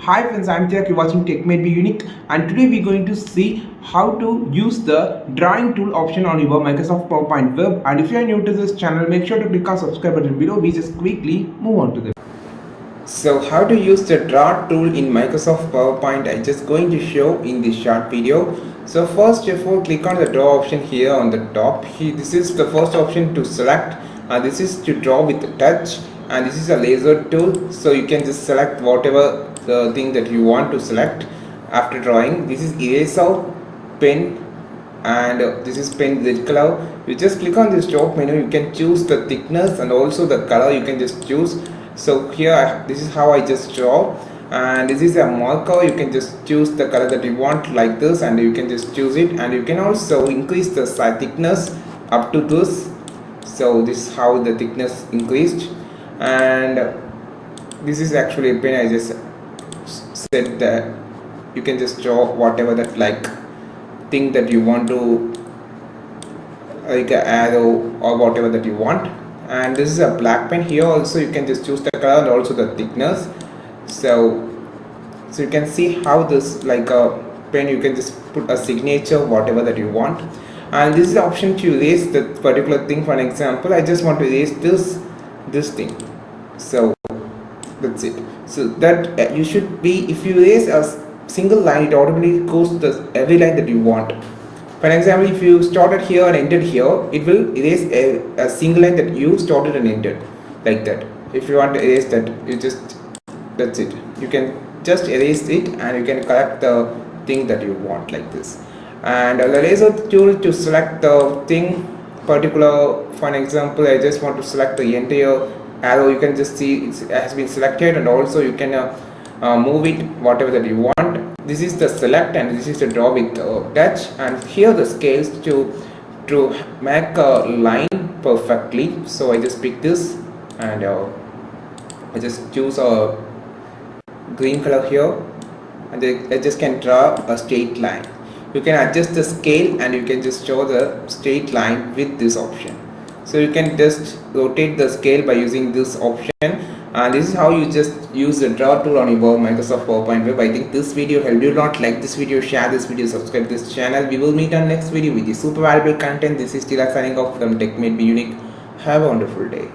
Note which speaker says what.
Speaker 1: Hi friends, I'm Jack, you're watching Tech Made Be Unique, and today we're going to see how to use the drawing tool option on your Microsoft PowerPoint web. And if you are new to this channel, make sure to click on subscribe button below. We just quickly move on to this. So how to use the draw tool in Microsoft PowerPoint, I'm just going to show in this short video. So first of all, click on the draw option here on the top. This is the first option to select. This is to draw with touch, and this is a laser tool, so you can just select whatever the thing that you want to select after drawing. This is eraser, pen, and this is pen red color. You just click on this top menu, you can choose the thickness and also the color you can just choose. So here this is how I just draw, and this is a marker. You can just choose the color that you want like this, and you can just choose it, and you can also increase the thickness up to this. So this is how the thickness increased, and this is actually a pen. I just said that you can just draw whatever that like thing that you want to, like an arrow or whatever that you want. And this is a black pen. Here also you can just choose the color and also the thickness. So you can see how this, like a pen, you can just put a signature whatever that you want. And this is the option to erase that particular thing. For an example, I just want to erase this thing. So that's it. So that you should be, if you erase a single line, it automatically goes to every line that you want. For example, if you started here and ended here, it will erase a single line that you started and ended, like that. If you want to erase that, you just, that's it. You can just erase it, and you can collect the thing that you want like this. And the laser tool to select the thing particular. For an example, I just want to select the entire arrow. You can just see it has been selected, and also you can move it whatever that you want. This is the select, and this is the draw with touch, and here the scales to make a line perfectly. So I just pick this, and I just choose a green color here, and I just can draw a straight line. You can adjust the scale, and you can just show the straight line with this option. So you can just rotate the scale by using this option, and this is how you just use the draw tool on your Microsoft PowerPoint web. I think this video helped you. Not like this video, share this video, subscribe to this channel. We will meet on next video with the super valuable content. This is Tila signing off from Tech Made Be Unique. Have a wonderful day.